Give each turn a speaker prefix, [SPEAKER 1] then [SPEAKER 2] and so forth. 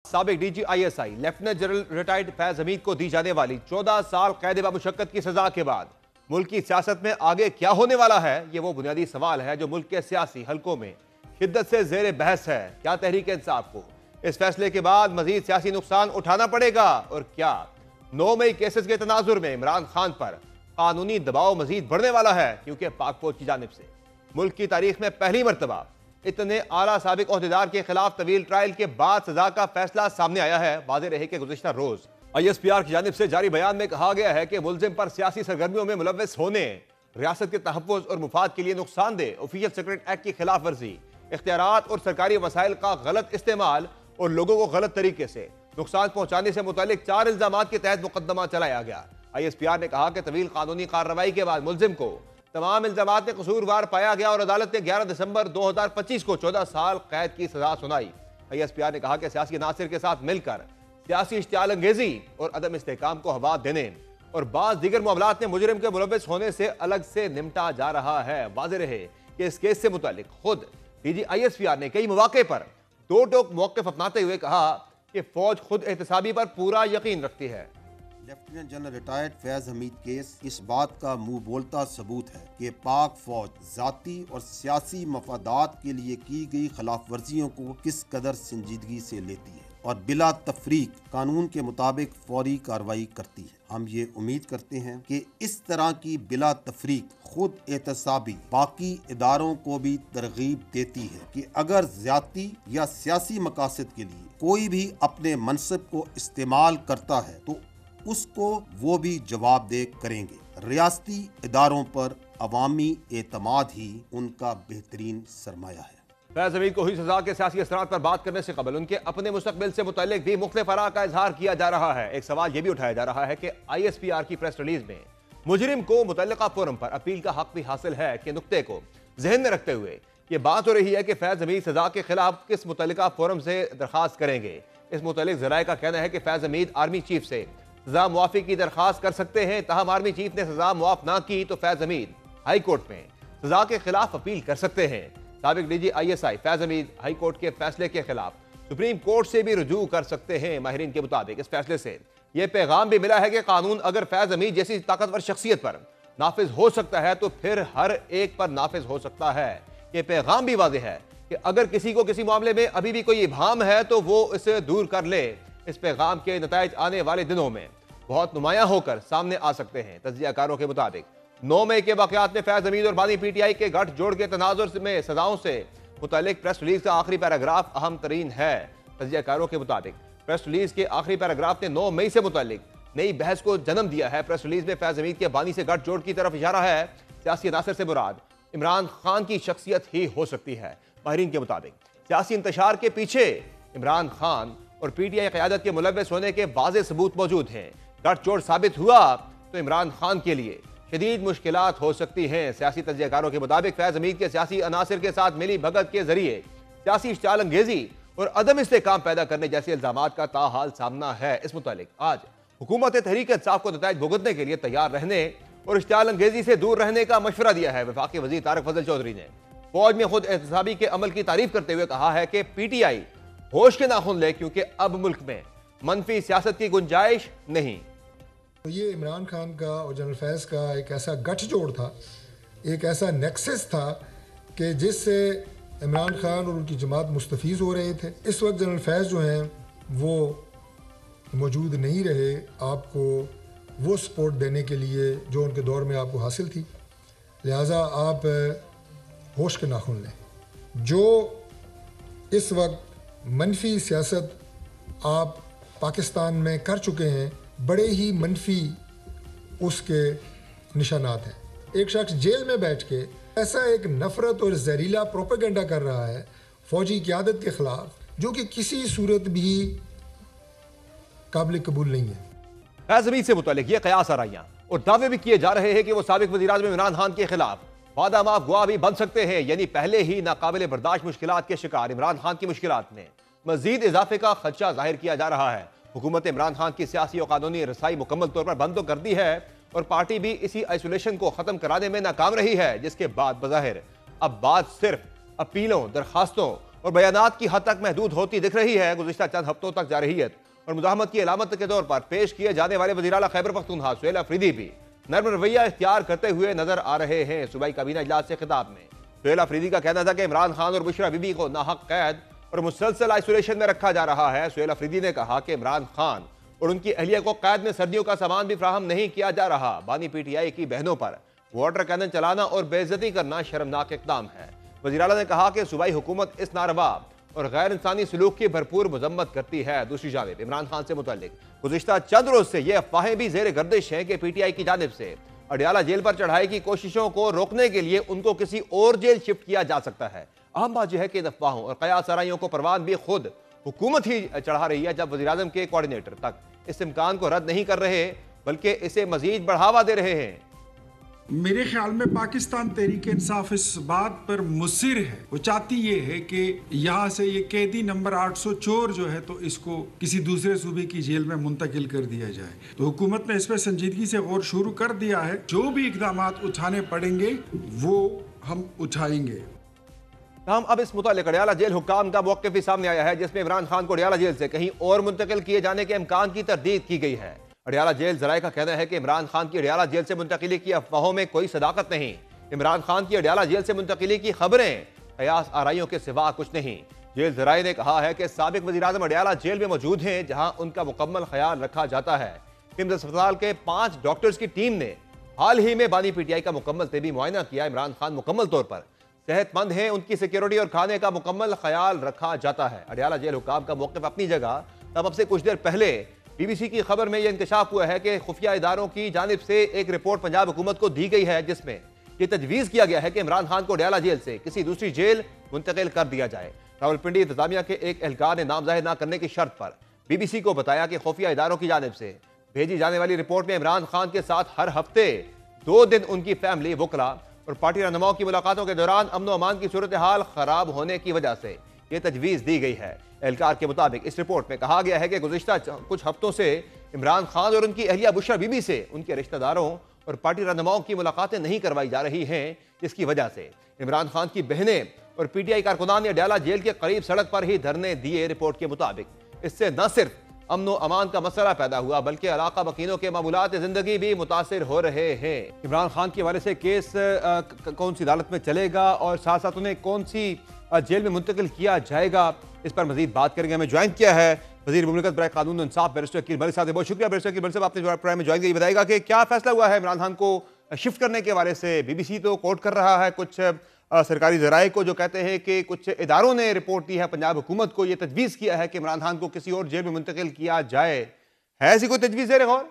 [SPEAKER 1] साबिक DGISI lieutenant general retired Faiz Hamid को दी जाने वाली 14 साल कैद बमुशक्कत की सजा के बाद मुल्क की सियासत में आगे क्या होने वाला है, ये वो बुनियादी सवाल है जो मुल्क के सियासी हलकों में शिद्दत से जेर बहस है। क्या तहरीक इंसाफ को इस फैसले के बाद मजीद सियासी नुकसान उठाना पड़ेगा और क्या 9 मई केसेस के तनाजुर में इमरान खान पर कानूनी दबाव मजीद बढ़ने वाला है, क्योंकि पाक फौज की जानिब से मुल्क की तारीख में पहली मरतबा इतने आला साबिक ओहदेदार के खिलाफ तवील ट्रायल के बाद सजा का फैसला सामने आया है। वाज़ेह रहे कि गुज़िश्ता रोज ISPR की जानिब से जारी बयान में कहा गया है कि मुलजिम पर सियासी सरगर्मियों में मुलव्वस होने, रियासत के तहफ़्फ़ुज़ और मुफाद के लिए नुकसानदेह ऑफिशियल सेक्रेट एक्ट की खिलाफ वर्जी, इख्तियारात और सरकारी वसाइल का गलत इस्तेमाल और लोगों को गलत तरीके से नुकसान पहुंचाने से मुतालिक 4 इल्जामात के तहत मुकदमा चलाया गया। ISPR ने कहा कि तवील कानूनी कार्रवाई के बाद मुलजिम को तमाम इल्जामात में कसूरवार पाया गया और अदालत ने 11 दिसंबर 2025 को 14 साल कैद की सजा सुनाई। ISPR ने कहा कि सियासी अनासिर के साथ मिलकर सियासी इश्तियाल अंगेजी और अदम इस्तेहकाम को हवा देने और बाज़ दीगर मामलात में मुजरिम के मुलव्वस होने से अलग से निपटा जा रहा है। वाज़ेह रहे कि इस केस से मुतालिक खुद DGISPR ने कई मौके पर दो टोक मौक़िफ़ अपनाते हुए कहा कि फौज खुद एहतसाबी पर पूरा यकीन रखती है।
[SPEAKER 2] Lieutenant general retired Faiz Hamid case इस बात का मुंह बोलता सबूत है कि पाक फौज जाती और सियासी मफादात के लिए की गई खिलाफ वर्जियों को किस कदर संजीदगी से लेती है और बिला तफरीक कानून के मुताबिक फौरी कार्रवाई करती है। हम ये उम्मीद करते हैं कि इस तरह की बिला तफरीक खुद एहतसाबी बाकी इदारों को भी तरगीब देती है कि अगर ज्यादती या सियासी मकासद के लिए कोई भी अपने मनसब को इस्तेमाल करता है तो उसको वो भी जवाबदेह करेंगे। रियासती इदारों पर अवामी एतमाद ही उनका बेहतरीन सरमाया है।
[SPEAKER 1] फैज हमीद को हुई सजा के सियासी असरात पर बात करने से कबल उनके अपने मुस्तकबिल से मुतल्लिक भी मुख्तलिफ आरा का इजहार किया जा रहा है। एक सवाल यह भी उठाया जा रहा है कि ISPR की प्रेस रिलीज में मुजरिम को मुतल्लिका फोरम पर अपील का हक भी हासिल है कि नुक्ते को जहन में रखते हुए ये बात हो रही है कि फैज हमीद सजा के खिलाफ किस मुतल्लिका फोरम से दरखास्त करेंगे। इस मुतल्लिक ज़राए का कहना है कि फैज हमीद आर्मी चीफ से सजा मुआफ़ी की दरखास्त कर सकते हैं। तहम आर्मी चीफ ने सजा मुआफ़ ना की तो फैज हमीद हाई कोर्ट में सजा के खिलाफ अपील कर सकते हैं। साबिक DGISI Faiz Hamid high court के फैसले के खिलाफ सुप्रीम कोर्ट से भी रुजू कर सकते हैं। माहिरीन के मुताबिक इस फैसले से यह पैगाम भी मिला है कि कानून अगर फैज हमीद जैसी ताकतवर शख्सियत पर नाफिज हो सकता है तो फिर हर एक पर नाफिज हो सकता है। यह पैगाम भी वाज़ेह है कि अगर किसी को किसी मामले में अभी भी कोई इबाहम है तो वो इसे दूर कर ले। इस पैगाम के नताइज आने वाले दिनों में बहुत नुमायां होकर सामने आ सकते हैं। तज्जियाकारों के मुताबिक 9 मई के वाकयात में फैज हमीद और बानी PTI के गठ जोड़ के तनाजुर में सजाओं से मुतालिक प्रेस रिलीज का आखिरी पैराग्राफ अहम तरीन है। तज्जियाकारों के मुताबिक प्रेस रिलीज के आखिरी पैराग्राफ ने 9 मई से मुतालिक नई बहस को जन्म दिया है। प्रेस रिलीज में फैज हमीद के बानी से गठ जोड़ की तरफ इशारा है। सियासी अनासर से मुराद इमरान खान की शख्सियत ही हो सकती है। माहिरीन के मुताबिक सियासी इंतशार के पीछे इमरान खान और PTI क़यादत के मुलव्वस होने के वाज़ेह सबूत मौजूद हैं। गठजोड़ साबित हुआ तो इमरान खान के लिए शदीद मुश्किलात हो सकती हैं। सियासी तज्जियाकारों के मुताबिक फैज हमीद के सियासी अनासिर के साथ मिली भगत के जरिए सियासी इश्तियाल अंगेजी और अदम इस्तेहकाम पैदा करने जैसे इल्जामात का ताहाल सामना है। इस मुतालिक आज हुकूमत तहरीक इंसाफ को नताइज भुगतने के लिए तैयार रहने और इश्तियाल अंगेजी से दूर रहने का मशवरा दिया है। वफाकी वज़ीर तारिक फजल चौधरी ने फौज में खुद एहतसाबी के अमल की तारीफ करते हुए कहा है कि PTI होश के नाखुन ले, क्योंकि अब मुल्क में मनफी सियासत की गुंजाइश नहीं।
[SPEAKER 3] तो ये इमरान खान का और जनरल फैज़ का एक ऐसा गठजोड़ था, एक ऐसा नेक्सस था कि जिससे इमरान खान और उनकी जमात मुस्तफ़ीज़ हो रहे थे। इस वक्त जनरल फैज़ जो हैं वो मौजूद नहीं रहे आपको वो सपोर्ट देने के लिए जो उनके दौर में आपको हासिल थी। लिहाजा आप होश के नाखुन लें। जो इस वक्त मनफी सियासत आप पाकिस्तान में कर चुके हैं, बड़े ही मनफी उसके निशानात हैं। एक शख्स जेल में बैठ के ऐसा एक नफरत और जहरीला प्रोपेगेंडा कर रहा है फौजी क़यादत के खिलाफ, जो कि किसी सूरत भी काबिल कबूल नहीं है।
[SPEAKER 1] फैज हमीद से मुतालिक ये कयास आराइयां और दावे भी किए जा रहे हैं कि वो साबिक वज़ीर-ए-आज़म इमरान खान के खिलाफ वादा माफ गुआ भी बन सकते हैं। यानी पहले ही नाकाबिल बर्दाश्त मुश्किलात के शिकार इमरान खान की मुश्किलात में मजीद इजाफे का खदशा जाहिर किया जा रहा है। हुकूमत इमरान खान की सियासी और कानूनी रसाई मुकम्मल तौर पर बंद तो कर दी है और पार्टी भी इसी आइसोलेशन को खत्म कराने में नाकाम रही है, जिसके बाद बज़ाहिर अब बात सिर्फ अपीलों, दरखास्तों और बयानात की हद तक महदूद होती दिख रही है। गुज़िश्ता चंद हफ्तों तक जारहियत और मुज़ाहमत की अलामत के तौर पर पेश किए जाने वाले वज़ीर आला खैबर पख्तूनख्वा सुहेल अफरीदी भी नर्म रवैया इख्तियार करते हुए नजर आ रहे हैं। सूबाई काबीना इजलास से खिताब में सुहेल अफरीदी का कहना था कि इमरान खान और बुशरा बीबी को नाहक कैद और मुसलसल आइसोलेशन में रखा जा रहा है। सुहेल अफरीदी ने कहा कि इमरान खान और उनकी अहलिया को कैद में सर्दियों का सामान भी फ्राहम नहीं किया जा रहा। बानी पीटीआई की बहनों पर वाटर कैनन चलाना और बेइज्जती करना शर्मनाक इक़दाम है। वज़ीर आला ने कहा कि सूबाई हुकूमत इस नारवा और गैर इंसानी सलूक की भरपूर मजम्मत करती है। दूसरी जानिब इमरान खान से मुतल्लिक गुज़िश्ता चंद रोज से ये अफवाहें भी जेर गर्दिश हैं कि पीटीआई की जानिब से अडियाला जेल पर चढ़ाई की कोशिशों को रोकने के लिए उनको किसी और जेल शिफ्ट किया जा सकता है। अहम बात यह है कि इन अफवाहों और कयास आराइयों को परवान भी खुद हुकूमत ही चढ़ा रही है, जब वज़ीर आज़म के कोऑर्डिनेटर तक इस इम्कान को रद्द नहीं कर रहे बल्कि इसे मजीद बढ़ावा दे रहे हैं।
[SPEAKER 4] मेरे ख्याल में पाकिस्तान तहरीक इंसाफ इस बात पर मुसिर है, वो चाहती ये है कि यहाँ से ये कैदी नंबर 800 चोर जो है तो इसको किसी दूसरे सूबे की जेल में मुंतकिल कर दिया जाए। तो हुकूमत ने इस पर संजीदगी से गौर शुरू कर दिया है। जो भी इकदाम उठाने पड़ेंगे वो हम उठाएंगे।
[SPEAKER 1] हम अब इस मुतालिक अडियाला जेल हुक्काम का मौक़िफ़ भी सामने आया है, जिसमें इमरान खान को अडियाला जेल से कहीं और मुंतकिल किए जाने के इम्कान की तरदीद की गई है। अडियाला जेल ज़राए का कहना है कि इमरान खान की अडियाला जेल से मुंतकिली की अफवाहों में कोई सदाकत नहीं। इमरान खान की अडियाला जेल से मुंतकिली की खबरें कयास आराइयों के सिवा कुछ नहीं। जेल ज़राए ने कहा है कि साबिक वज़ीर आज़म अडियाला जेल में मौजूद हैं, जहाँ उनका मुकम्मल ख्याल रखा जाता है। किम्स अस्पताल के 5 डॉक्टर्स की टीम ने हाल ही में बानी पीटीआई का मुकम्मल तबी मुआयना किया। इमरान खान मुकम्मल तौर पर सेहतमंद हैं, उनकी सिक्योरिटी और खाने का मुकम्मल ख्याल रखा जाता है। अडियाला जेल हुक्काम का मौक़िफ़ अपनी जगह, तब अब से कुछ देर पहले BBC की खबर में यह इंकशाफ हुआ है कि खुफिया इदारों की जानिब से एक रिपोर्ट पंजाब हुकूमत को दी गई है, जिसमें यह तजवीज़ किया गया है कि इमरान खान को अडियाला जेल से किसी दूसरी जेल मुंतकिल कर दिया जाए। रावलपिंडी इंतजामिया के एक एहलकार ने नाम ज़ाहिर न करने की शर्त पर BBC को बताया कि खुफिया इदारों की जानिब से भेजी जाने वाली रिपोर्ट में इमरान खान के साथ हर हफ्ते 2 दिन उनकी फैमिली, वकला और पार्टी रहनुमाओं की मुलाकातों के दौरान अमन व अमान की सूरत हाल खराब होने की वजह से यह तजवीज़ दी गई है। एहलकार के मुताबिक इस रिपोर्ट में कहा गया है कि गुज़िश्ता कुछ हफ्तों से इमरान खान और उनकी अहलिया बुशरा बीबी से उनके रिश्तेदारों और पार्टी रहनुमाओं की मुलाकातें नहीं करवाई जा रही हैं, जिसकी वजह से इमरान खान की बहनें और पीटीआई कारकुनान ने अडियाला जेल के करीब सड़क पर ही धरने दिए। रिपोर्ट के मुताबिक इससे न सिर्फ अमन व अमान का मसला पैदा हुआ बल्कि इलाका मकीनों के मामूलात ज़िंदगी भी मुतासिर हो रहे हैं। इमरान खान के हवाले से केस कौन सी अदालत में चलेगा और साथ साथ उन्हें कौन सी जेल में मुंतकिल किया जाएगा, इस पर मजीद बात करेंगे। हमें ज्वाइन किया है वज़ीर मुमलिकत बराए कानून इंसाफ बैरिस्टर अकील मलिक साहब। बहुत शुक्रिया बैरिस्टर अकील मलिक साहब, आपने प्रोग्राम में ज्वाइन किया। बताएगा कि क्या फैसला हुआ है इमरान खान को शिफ्ट करने के हवाले से। BBC तो कोर्ट कर रहा है कुछ सरकारी ज़राए को, जो कहते हैं कि कुछ इदारों ने रिपोर्ट दी है पंजाब हुकूमत को, यह तजवीज़ किया है कि इमरान खान को किसी और जेल में मुंतकिल किया जाए। है ऐसी कोई तजवीज़ ज़ेर गौर?